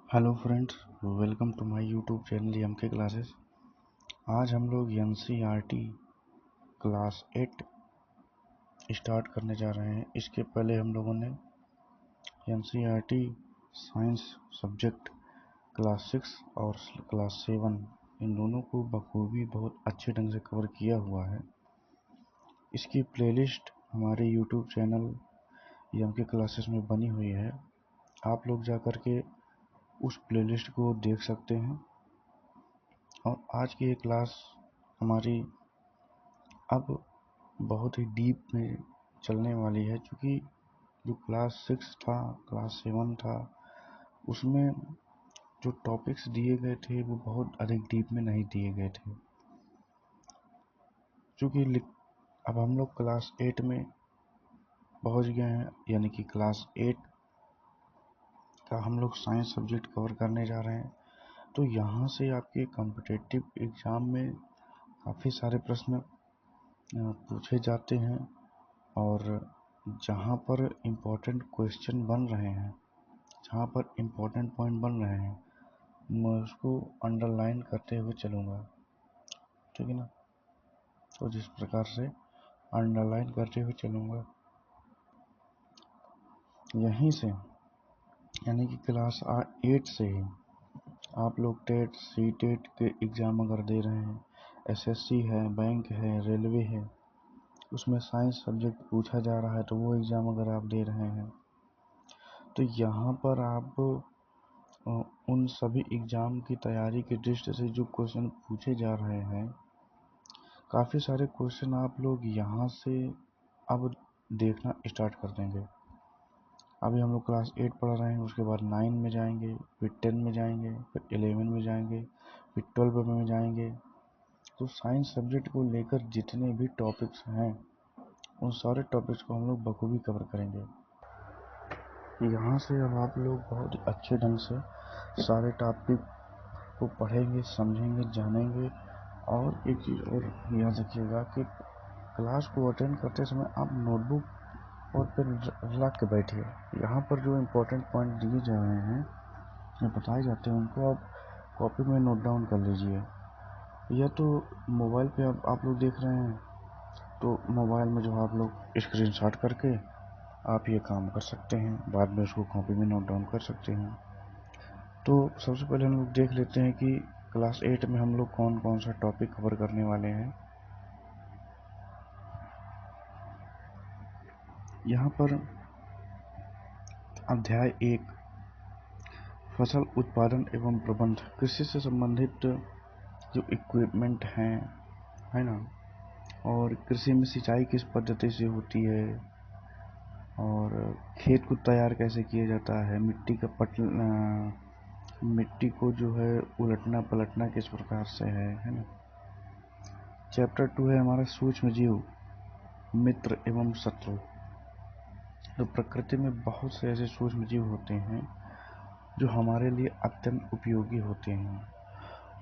Hello friends, welcome to my YouTube channel MK classes. आज हम लोग एनसीईआरटी क्लास 8 स्टार्ट करने जा रहे हैं। इसके पहले हम लोगों ने एनसीईआरटी साइंस सब्जेक्ट क्लास 6 और क्लास 7 इन दोनों को बखूबी बहुत अच्छे ढंग से कवर किया हुआ है। इसकी प्लेलिस्ट हमारे यूट्यूब चैनल एमके क्लासेस में बनी हुई है। आप लोग जा कर के उस प्लेलिस्ट को देख सकते हैं। और आज की ये क्लास हमारी अब बहुत ही डीप में चलने वाली है, क्योंकि जो क्लास 6 था, क्लास 7 था, उसमें जो टॉपिक्स दिए गए थे वो बहुत अधिक डीप में नहीं दिए गए थे। क्योंकि अब हम लोग क्लास 8 में पहुंच गए हैं, यानी कि क्लास 8 का हम लोग साइंस सब्जेक्ट कवर करने जा रहे हैं। तो यहाँ से आपके कॉम्पिटिटिव एग्ज़ाम में काफ़ी सारे प्रश्न पूछे जाते हैं, और जहाँ पर इम्पोर्टेंट क्वेश्चन बन रहे हैं, जहाँ पर इम्पोर्टेंट पॉइंट बन रहे हैं, मैं उसको अंडरलाइन करते हुए चलूँगा, ठीक है ना। तो जिस प्रकार से अंडरलाइन करते हुए चलूँगा, यहीं से यानी कि क्लास 8 से ही आप लोग टेट सी टेट के एग्ज़ाम अगर दे रहे हैं, एसएससी है, बैंक है, रेलवे है, उसमें साइंस सब्जेक्ट पूछा जा रहा है, तो वो एग्ज़ाम अगर आप दे रहे हैं तो यहाँ पर आप उन सभी एग्ज़ाम की तैयारी की दृष्टि से जो क्वेश्चन पूछे जा रहे हैं, काफ़ी सारे क्वेश्चन आप लोग यहाँ से अब देखना स्टार्ट कर देंगे। अभी हम लोग क्लास 8 पढ़ रहे हैं, उसके बाद 9 में जाएंगे, फिर 10 में जाएंगे, फिर 11 में जाएंगे, फिर 12 में जाएंगे। तो साइंस सब्जेक्ट को लेकर जितने भी टॉपिक्स हैं, उन सारे टॉपिक्स को हम लोग बखूबी कवर करेंगे। यहाँ से अब आप लोग बहुत ही अच्छे ढंग से सारे टॉपिक को पढ़ेंगे, समझेंगे, जानेंगे। और एक चीज़ और याद रखिएगा कि क्लास को अटेंड करते समय आप नोटबुक और पेन रख के बैठिए। यहाँ पर जो इम्पोर्टेंट पॉइंट दिए जा रहे हैं, जो बताए जाते हैं, उनको आप कॉपी में नोट डाउन कर लीजिए। या तो मोबाइल पे आप लोग देख रहे हैं, तो मोबाइल में जो आप लोग स्क्रीनशॉट करके आप ये काम कर सकते हैं, बाद में उसको कॉपी में नोट डाउन कर सकते हैं। तो सबसे पहले हम लोग देख लेते हैं कि क्लास 8 में हम लोग कौन कौन सा टॉपिक कवर करने वाले हैं। यहाँ पर अध्याय 1 फसल उत्पादन एवं प्रबंध, कृषि से संबंधित जो इक्विपमेंट हैं, है ना, और कृषि में सिंचाई किस पद्धति से होती है, और खेत को तैयार कैसे किया जाता है, मिट्टी को जो है उलटना पलटना किस प्रकार से है ना। चैप्टर 2 है हमारा सूक्ष्म जीव, मित्र एवं शत्रु। तो प्रकृति में बहुत से ऐसे सूक्ष्म जीव होते हैं जो हमारे लिए अत्यंत उपयोगी होते हैं।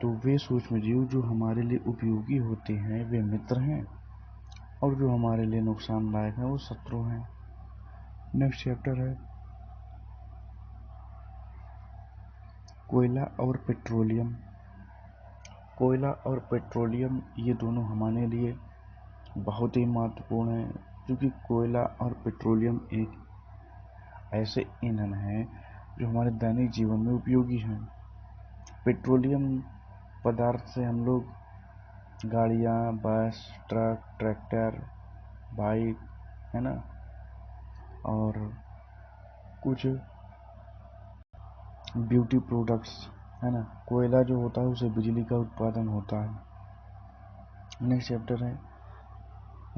तो वे सूक्ष्म जीव जो हमारे लिए उपयोगी होते हैं वे मित्र हैं, और जो हमारे लिए नुकसानदायक हैं वो शत्रु हैं। नेक्स्ट चैप्टर है कोयला और पेट्रोलियम। कोयला और पेट्रोलियम ये दोनों हमारे लिए बहुत ही महत्वपूर्ण है, क्योंकि कोयला और पेट्रोलियम एक ऐसे ईंधन हैं जो हमारे दैनिक जीवन में उपयोगी हैं। पेट्रोलियम पदार्थ से हम लोग गाड़ियाँ, बस, ट्रक, ट्रैक्टर, बाइक, है ना, और कुछ ब्यूटी प्रोडक्ट्स, है ना। कोयला जो होता है उसे बिजली का उत्पादन होता है। नेक्स्ट चैप्टर है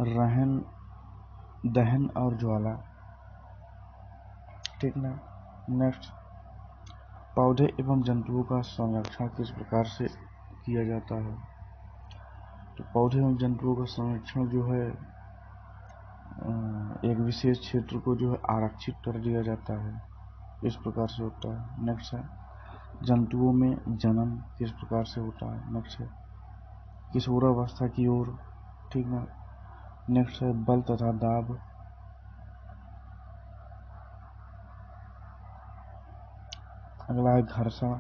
रहन दहन और ज्वाला, ठीक ना। नेक्स्ट पौधे एवं जंतुओं का संरक्षण किस प्रकार से किया जाता है। तो पौधे एवं जंतुओं का संरक्षण जो है एक विशेष क्षेत्र को जो है आरक्षित कर दिया जाता है, इस प्रकार से होता है। नेक्स्ट है जंतुओं में जन्म किस प्रकार से होता है। नेक्स्ट है किशोरावस्था की ओर, ठीक ना। नेक्स्ट है बल तथा दाब। अगला है घर्षण।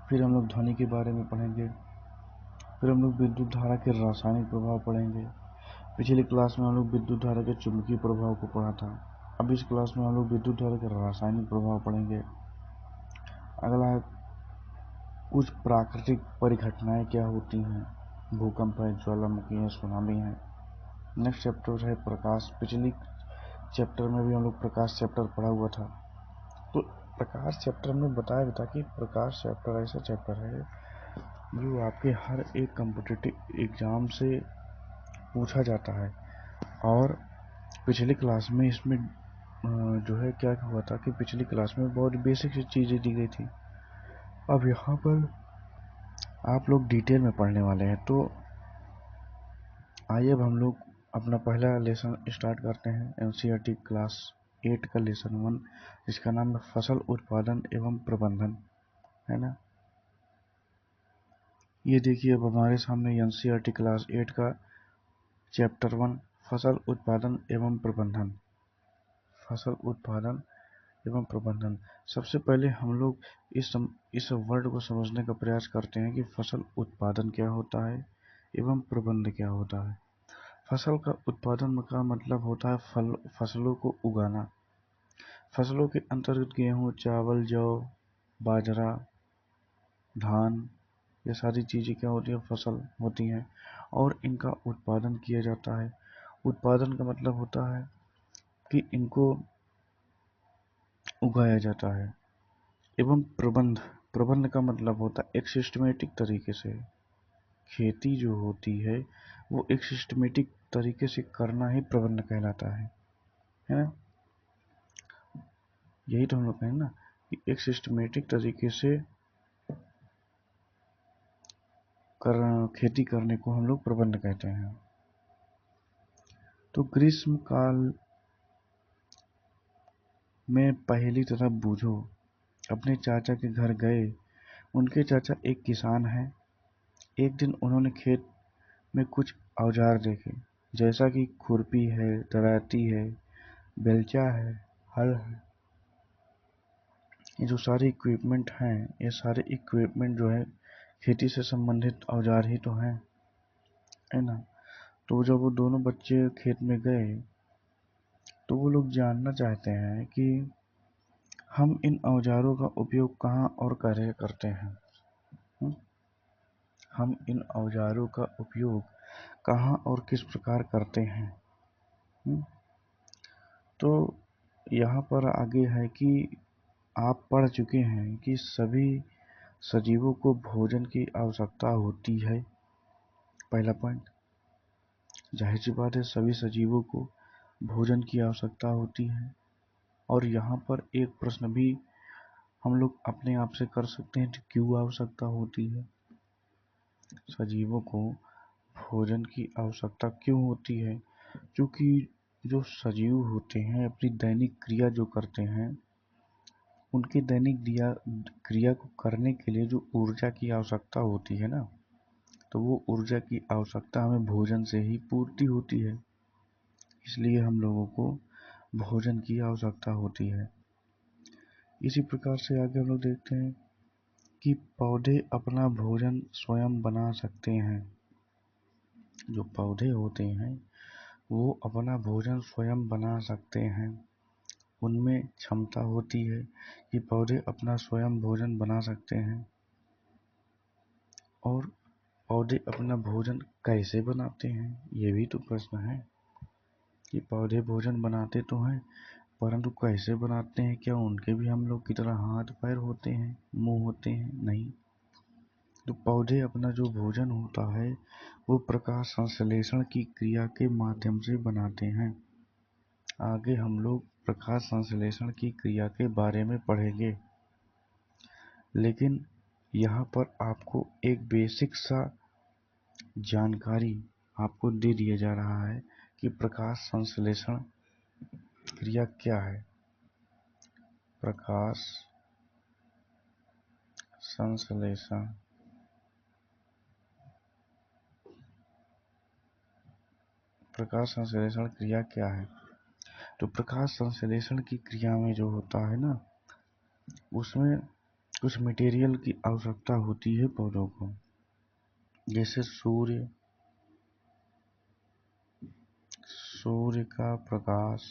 फिर हम लोग ध्वनि के बारे में पढ़ेंगे। फिर हम लोग विद्युत धारा के रासायनिक प्रभाव पढ़ेंगे। पिछली क्लास में हम लोग विद्युत धारा के चुंबकीय प्रभाव को पढ़ा था। अब इस क्लास में हम लोग विद्युत धारा के रासायनिक प्रभाव पढ़ेंगे। अगला है कुछ प्राकृतिक परिघटनाएं क्या होती हैं। भूकंप है, ज्वालामुखी है, सुनामी है। नेक्स्ट चैप्टर है प्रकाश। पिछली चैप्टर में भी हम लोग प्रकाश चैप्टर पढ़ा हुआ था। तो प्रकाश चैप्टर में बताया भी था कि प्रकाश चैप्टर ऐसा चैप्टर है जो आपके हर एक कॉम्पिटिटिव एग्जाम से पूछा जाता है। और पिछली क्लास में इसमें जो है क्या हुआ था कि पिछली क्लास में बहुत बेसिक सी चीज़ें दी गई थी। अब यहाँ पर आप लोग डिटेल में पढ़ने वाले हैं। तो आइए अब हम लोग अपना पहला लेसन स्टार्ट करते हैं। एनसीईआरटी क्लास 8 का लेसन 1, जिसका नाम है फसल उत्पादन एवं प्रबंधन, है ना। ये देखिए अब हमारे सामने एनसीईआरटी क्लास 8 का चैप्टर 1 फसल उत्पादन एवं प्रबंधन। फसल उत्पादन एवं प्रबंधन। सबसे पहले हम लोग इस वर्ड को समझने का प्रयास करते हैं कि फसल उत्पादन क्या होता है एवं प्रबंध क्या होता है। फसल का उत्पादन का मतलब होता है फसलों को उगाना। फसलों के अंतर्गत गेहूँ, चावल, जौ, बाजरा, धान, ये सारी चीज़ें क्या होती है, फसल होती हैं और इनका उत्पादन किया जाता है। उत्पादन का मतलब होता है कि इनको उगाया जाता है। एवं प्रबंध का मतलब होता है एक सिस्टमेटिक तरीके से खेती जो होती है वो एक सिस्टमेटिक तरीके से करना ही प्रबंध कहलाता है ना। यही तो हम लोग कहें ना कि एक सिस्टमेटिक तरीके से खेती करने को हम लोग प्रबंध कहते हैं। तो ग्रीष्म काल में पहली तरफ बूझो। अपने चाचा के घर गए। उनके चाचा एक किसान हैं। एक दिन उन्होंने खेत में कुछ औजार देखे, जैसा कि खुरपी है, दराती है, बेलचा है, हल है। ये जो सारे इक्विपमेंट हैं, ये सारे इक्विपमेंट जो है खेती से संबंधित औजार ही तो हैं, है ना। तो जब वो दोनों बच्चे खेत में गए तो वो लोग जानना चाहते हैं कि हम इन औजारों का उपयोग कहाँ और कैसे करते हैं। हम इन औजारों का उपयोग कहाँ और किस प्रकार करते हैं। तो यहाँ पर आगे है कि आप पढ़ चुके हैं कि सभी सजीवों को भोजन की आवश्यकता होती है। पहला पॉइंट, जाहिर सी बात है सभी सजीवों को भोजन की आवश्यकता होती है। और यहाँ पर एक प्रश्न भी हम लोग अपने आप से कर सकते हैं कि क्यों आवश्यकता होती है। सजीवों को भोजन की आवश्यकता क्यों होती है? क्योंकि जो सजीव होते हैं अपनी दैनिक क्रिया जो करते हैं, उनकी दैनिक क्रिया को करने के लिए जो ऊर्जा की आवश्यकता होती है ना, तो वो ऊर्जा की आवश्यकता हमें भोजन से ही पूर्ति होती है। इसलिए हम लोगों को भोजन की आवश्यकता होती है। इसी प्रकार से आगे हम लोग देखते हैं कि पौधे अपना भोजन स्वयं बना सकते हैं। जो पौधे होते हैं वो अपना भोजन स्वयं बना सकते हैं। उनमें क्षमता होती है कि पौधे अपना स्वयं भोजन बना सकते हैं। और पौधे अपना भोजन कैसे बनाते हैं, ये भी तो प्रश्न है कि पौधे भोजन बनाते तो हैं परंतु कैसे बनाते हैं। क्या उनके भी हम लोग की तरह हाथ पैर होते हैं, मुंह होते हैं? नहीं। तो पौधे अपना जो भोजन होता है वो प्रकाश संश्लेषण की क्रिया के माध्यम से बनाते हैं। आगे हम लोग प्रकाश संश्लेषण की क्रिया के बारे में पढ़ेंगे, लेकिन यहाँ पर आपको एक बेसिक सा जानकारी आपको दे दिया जा रहा है कि प्रकाश संश्लेषण क्रिया क्या है। प्रकाश संश्लेषण क्रिया क्या है। तो प्रकाश संश्लेषण की क्रिया में जो होता है ना, उसमें कुछ मटेरियल की आवश्यकता होती है पौधों को, जैसे सूर्य का प्रकाश,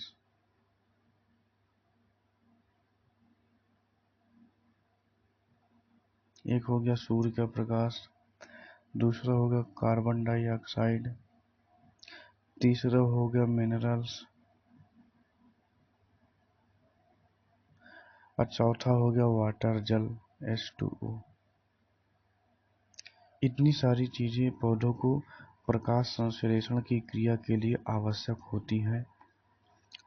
एक हो गया सूर्य का प्रकाश, दूसरा हो गया कार्बन डाइऑक्साइड, तीसरा हो गया मिनरल्स, और चौथा हो गया वाटर, जल, H2O। इतनी सारी चीजें पौधों को प्रकाश संश्लेषण की क्रिया के लिए आवश्यक होती हैं,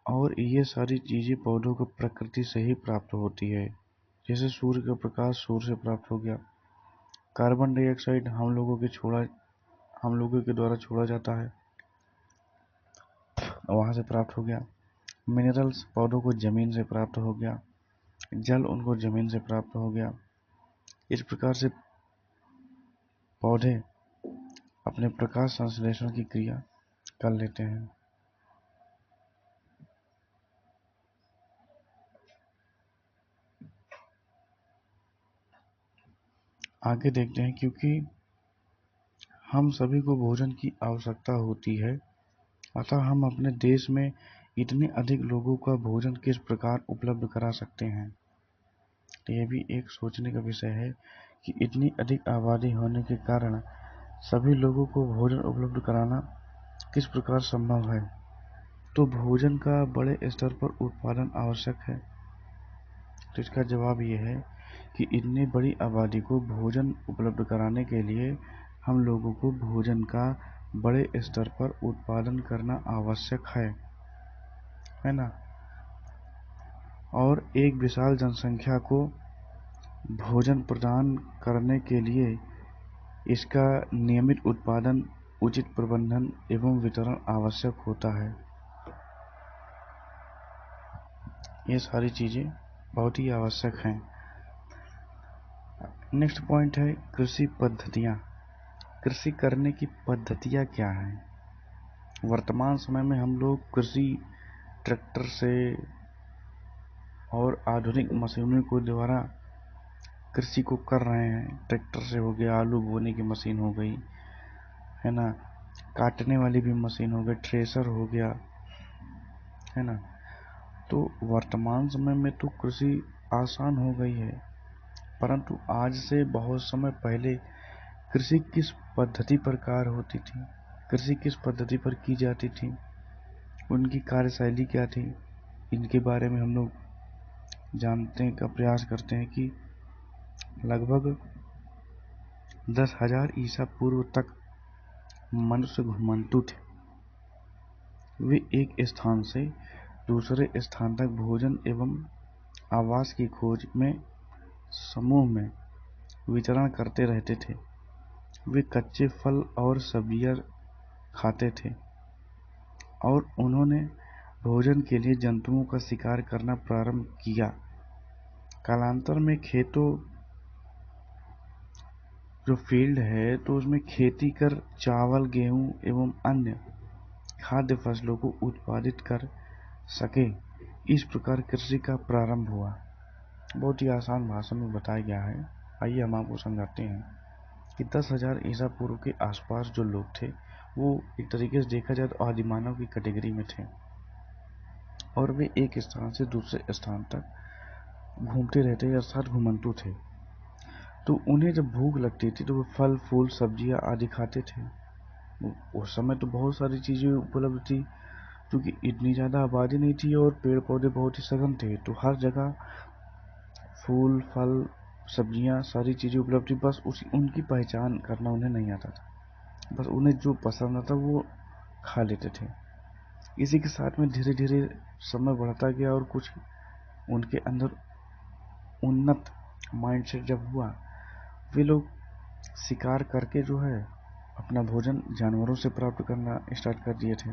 और ये सारी चीजें पौधों को प्रकृति से ही प्राप्त होती है। जैसे सूर्य का प्रकाश सूर्य से प्राप्त हो गया, कार्बन डाइऑक्साइड हम लोगों के द्वारा छोड़ा जाता है, वहां से प्राप्त हो गया। मिनरल्स पौधों को जमीन से प्राप्त हो गया, जल उनको जमीन से प्राप्त हो गया। इस प्रकार से पौधे अपने प्रकाश संश्लेषण की क्रिया कर लेते हैं। आगे देखते हैं, क्योंकि हम सभी को भोजन की आवश्यकता होती है, अतः हम अपने देश में इतने अधिक लोगों का भोजन किस प्रकार उपलब्ध करा सकते हैं। तो यह भी एक सोचने का विषय है कि इतनी अधिक आबादी होने के कारण सभी लोगों को भोजन उपलब्ध कराना किस प्रकार संभव है। तो भोजन का बड़े स्तर पर उत्पादन आवश्यक है। तो इसका जवाब ये है कि इतनी बड़ी आबादी को भोजन उपलब्ध कराने के लिए हम लोगों को भोजन का बड़े स्तर पर उत्पादन करना आवश्यक है ना। और एक विशाल जनसंख्या को भोजन प्रदान करने के लिए इसका नियमित उत्पादन, उचित प्रबंधन एवं वितरण आवश्यक होता है। ये सारी चीजें बहुत ही आवश्यक हैं। नेक्स्ट पॉइंट है कृषि पद्धतियाँ। कृषि करने की पद्धतियाँ क्या हैं? वर्तमान समय में हम लोग कृषि ट्रैक्टर से और आधुनिक मशीनों के द्वारा कृषि को कर रहे हैं। ट्रैक्टर से हो गया, आलू बोने की मशीन हो गई, है ना, काटने वाली भी मशीन हो गई, थ्रेसर हो गया, है ना। तो वर्तमान समय में तो कृषि आसान हो गई है, परंतु आज से बहुत समय पहले कृषि किस पद्धति पर कार्य होती थी, कृषि किस पद्धति पर की जाती थी, उनकी कार्यशैली क्या थी, इनके बारे में हम लोग जानने का प्रयास करते हैं कि लगभग 10,000 ईसा पूर्व तक मनुष्य घुमंतु थे। वे एक स्थान से दूसरे स्थान तक भोजन एवं आवास की खोज में समूह में विचरण करते रहते थे। वे कच्चे फल और सब्जियां खाते थे, और उन्होंने भोजन के लिए जंतुओं का शिकार करना प्रारंभ किया। कालांतर में खेतों जो फील्ड है तो उसमें खेती कर चावल, गेहूं एवं अन्य खाद्य फसलों को उत्पादित कर सके, इस प्रकार कृषि का प्रारंभ हुआ। बहुत ही आसान भाषा में बताया गया है। आइए हम आपको समझाते हैं कि 10,000 ईसा पूर्व के आसपास जो लोग थे वो एक तरीके से देखा जाए तो आदिमानव की कैटेगरी में थे, और वे एक स्थान से दूसरे स्थान तक घूमते रहते, अर्थात घुमंतु थे। तो उन्हें जब भूख लगती थी तो वो फल फूल सब्जियां आदि खाते थे। उस समय तो बहुत सारी चीजें उपलब्ध थी, क्योंकि इतनी ज़्यादा आबादी नहीं थी और पेड़ पौधे बहुत ही सघन थे, तो हर जगह फूल फल सब्जियां सारी चीज़ें उपलब्ध थी। बस उनकी पहचान करना उन्हें नहीं आता था, बस उन्हें जो पसंद आता वो खा लेते थे। इसी के साथ में धीरे धीरे समय बढ़ता गया और कुछ उनके अंदर उन्नत माइंडसेट जब हुआ, वे लोग शिकार करके जो है अपना भोजन जानवरों से प्राप्त करना स्टार्ट कर दिए थे।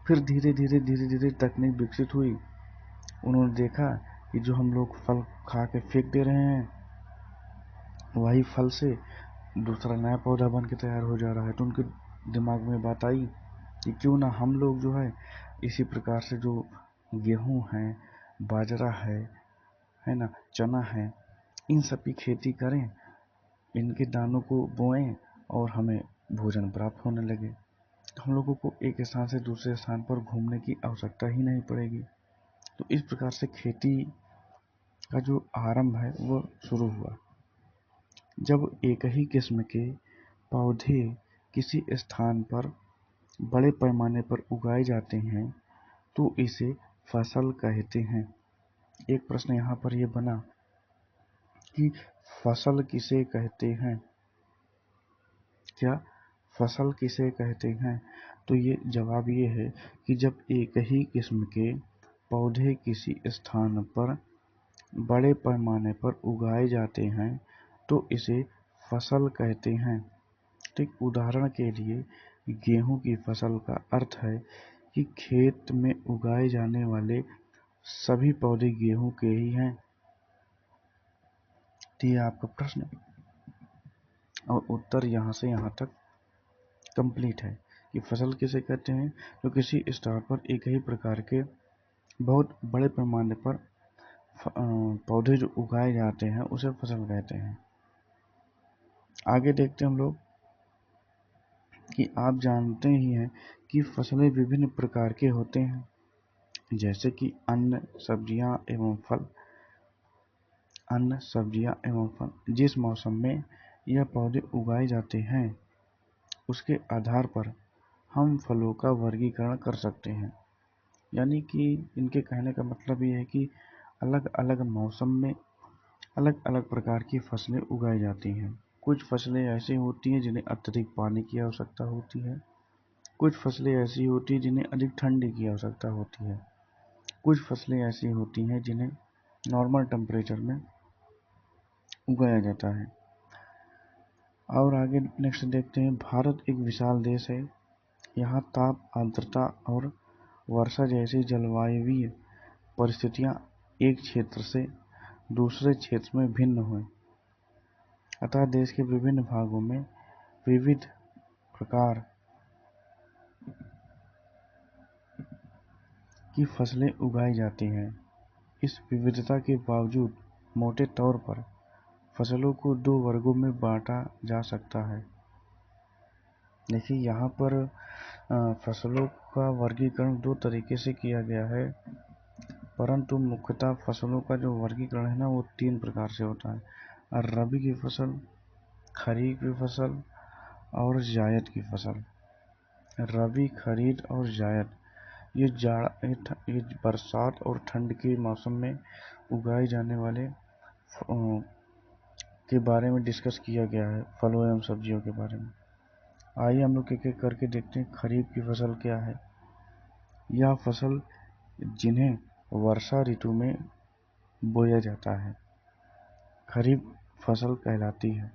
फिर धीरे धीरे तकनीक विकसित हुई। उन्होंने देखा कि जो हम लोग फल खा के फेंक दे रहे हैं, वही फल से दूसरा नया पौधा बन के तैयार हो जा रहा है। तो उनके दिमाग में बात आई कि क्यों ना हम लोग जो है इसी प्रकार से जो गेहूं है, बाजरा है है ना, चना है, इन सब की खेती करें, इनके दानों को बोएं और हमें भोजन प्राप्त होने लगे। हम लोगों को एक स्थान से दूसरे स्थान पर घूमने की आवश्यकता ही नहीं पड़ेगी। तो इस प्रकार से खेती का जो आरंभ है वो शुरू हुआ। जब एक ही किस्म के पौधे किसी स्थान पर बड़े पैमाने पर उगाए जाते हैं तो इसे फसल कहते हैं। एक प्रश्न यहाँ पर यह बना कि फसल किसे कहते हैं? क्या फसल किसे कहते हैं? तो ये जवाब ये है कि जब एक ही किस्म के पौधे किसी स्थान पर बड़े पैमाने पर उगाए जाते हैं तो इसे फसल कहते हैं। ठीक उदाहरण के लिए गेहूं की फसल का अर्थ है कि खेत में उगाए जाने वाले सभी पौधे गेहूं के ही हैं। तो ये आपका प्रश्न और उत्तर यहाँ से यहाँ तक कंप्लीट है कि फसल किसे कहते हैं? तो किसी स्थान पर एक ही प्रकार के बहुत बड़े पैमाने पर पौधे जो उगाए जाते हैं उसे फसल कहते हैं। आगे देखते हैं हम लोग कि आप जानते ही हैं कि फसलें विभिन्न प्रकार के होते हैं, जैसे कि अन्न, सब्जियां एवं फल। अन्न, सब्जियां एवं फल जिस मौसम में यह पौधे उगाए जाते हैं उसके आधार पर हम फलों का वर्गीकरण कर सकते हैं। यानी कि इनके कहने का मतलब ये है कि अलग अलग मौसम में अलग अलग प्रकार की फसलें उगाई जाती हैं। कुछ फसलें ऐसी होती हैं जिन्हें अत्यधिक पानी की आवश्यकता होती है, कुछ फसलें ऐसी होती हैं जिन्हें अधिक ठंडी की आवश्यकता होती है, कुछ फसलें ऐसी होती हैं जिन्हें नॉर्मल टेम्परेचर में उगाया जाता है। और आगे नेक्स्ट देखते हैं। भारत एक विशाल देश है। यहाँ ताप, आर्द्रता और वर्षा जैसी जलवायुवीय परिस्थितियाँ एक क्षेत्र से दूसरे क्षेत्र में भिन्न हुए, अतः देश के विभिन्न भागों में विविध प्रकार की फसलें उगाई जाती हैं। इस विविधता के बावजूद मोटे तौर पर फसलों को दो वर्गों में बांटा जा सकता है। देखिए यहाँ पर फसलों का वर्गीकरण दो तरीके से किया गया है, परंतु मुख्यतः फसलों का जो वर्गीकरण है ना वो तीन प्रकार से होता है। रबी की फसल, खरीफ की फसल और जायद की फसल। रबी, खरीफ और जायद ये बरसात और ठंड के मौसम में उगाए जाने वाले के बारे में डिस्कस किया गया है, फलों एवं सब्जियों के बारे में। आइए हम लोग एक एक करके देखते हैं। खरीफ की फसल क्या है? यह फसल जिन्हें वर्षा ऋतु में बोया जाता है खरीफ फसल कहलाती है।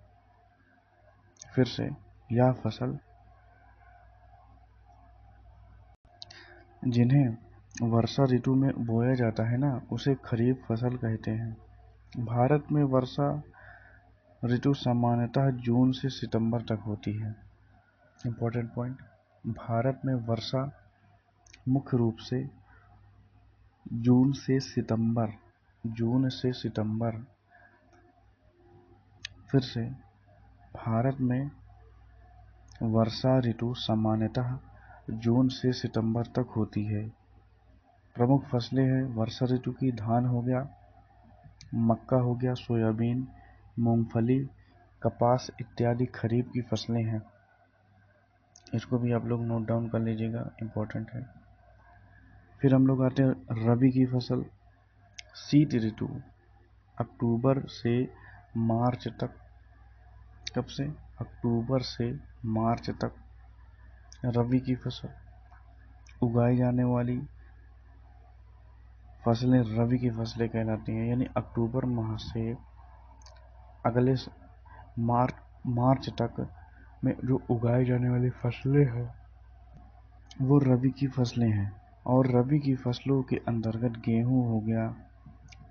फिर से, यह फसल जिन्हें वर्षा ऋतु में बोया जाता है ना उसे खरीफ फसल कहते हैं। भारत में वर्षा ऋतु सामान्यतः जून से सितंबर तक होती है। इम्पोर्टेंट पॉइंट, भारत में वर्षा मुख्य रूप से जून से सितंबर। फिर से, भारत में वर्षा ऋतु सामान्यतः जून से सितंबर तक होती है। प्रमुख फसलें हैं वर्षा ऋतु की धान हो गया, मक्का हो गया, सोयाबीन, मूंगफली, कपास इत्यादि खरीफ की फसलें हैं। इसको भी आप लोग नोट डाउन कर लीजिएगा, इम्पोर्टेंट है। फिर हम लोग आते हैं रबी की फसल। शीत ऋतु अक्टूबर से मार्च तक। कब से? अक्टूबर से मार्च तक रबी की फसल उगाई जाने वाली फसलें रबी की फसलें कहलाती हैं। यानी अक्टूबर माह से अगले मार्च तक में जो उगाई जाने वाली फसलें हैं वो रबी की फसलें हैं। और रबी की फसलों के अंतर्गत गेहूं हो गया,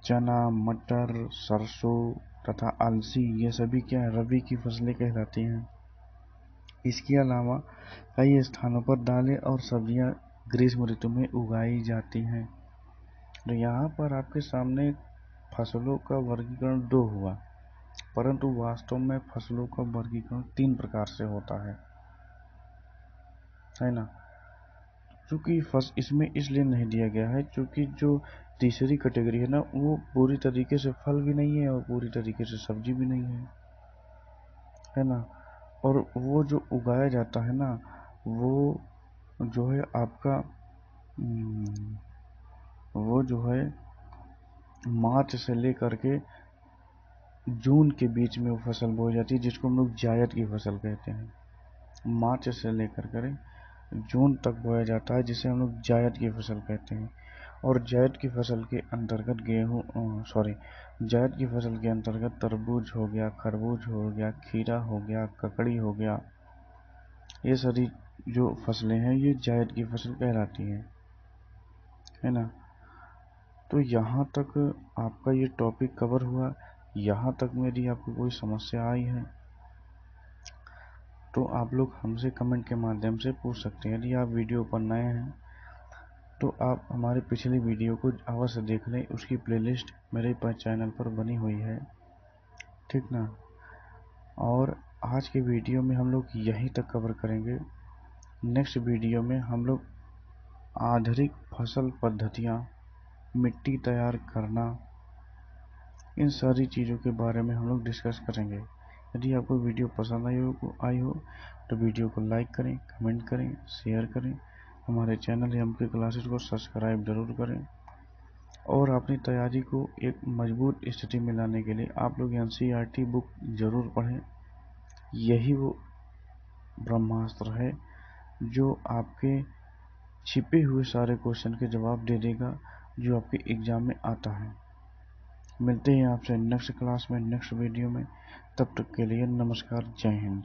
चना, मटर, सरसों तथा अलसी, ये सभी क्या है? रबी की फसलें कहलाती हैं। इसके अलावा कई स्थानों पर दालें और सब्जियां ग्रीष्म ऋतु में उगाई जाती हैं। तो यहाँ पर आपके सामने फसलों का वर्गीकरण 2 हुआ, परंतु वास्तव में फसलों का वर्गीकरण 3 प्रकार से होता है ना। क्योंकि इसमें इसलिए नहीं दिया गया है क्योंकि जो तीसरी कैटेगरी है ना, वो पूरी तरीके से फल भी नहीं है और पूरी तरीके से सब्जी भी नहीं है ना। और वो जो उगाया जाता है ना, वो जो है आपका वो जो है मार्च से लेकर के जून के बीच में वो फसल बोई जाती है, जिसको हम लोग जायद की फसल कहते हैं। मार्च से लेकर कर जून तक बोया जाता है, जिसे हम लोग जायद की फसल कहते हैं। और जायद की फसल के अंतर्गत जायद की फसल के अंतर्गत तरबूज हो गया, खरबूज हो गया, खीरा हो गया, ककड़ी हो गया, ये सारी जो फसलें हैं ये जायद की फसल कहलाती हैं, है ना। तो यहाँ तक आपका ये टॉपिक कवर हुआ। यहाँ तक मेरी आपको कोई समस्या आई है तो आप लोग हमसे कमेंट के माध्यम से पूछ सकते हैं। यदि आप वीडियो पर नए हैं तो आप हमारी पिछली वीडियो को अवश्य देख लें, उसकी प्लेलिस्ट मेरे चैनल पर बनी हुई है, ठीक ना। और आज के वीडियो में हम लोग यहीं तक कवर करेंगे। नेक्स्ट वीडियो में हम लोग आधुनिक फसल पद्धतियाँ, मिट्टी तैयार करना, इन सारी चीज़ों के बारे में हम लोग डिस्कस करेंगे। यदि आपको वीडियो पसंद आई हो तो वीडियो को लाइक करें, कमेंट करें, शेयर करें। हमारे चैनल एम के क्लासेस को सब्सक्राइब जरूर करें। और अपनी तैयारी को एक मजबूत स्थिति में लाने के लिए आप लोग NCERT बुक जरूर पढ़ें। यही वो ब्रह्मास्त्र है जो आपके छिपे हुए सारे क्वेश्चन के जवाब दे देगा, जो आपके एग्जाम में आता है। मिलते हैं आपसे नेक्स्ट क्लास में, नेक्स्ट वीडियो में। तब तक के लिए नमस्कार, जय हिंद।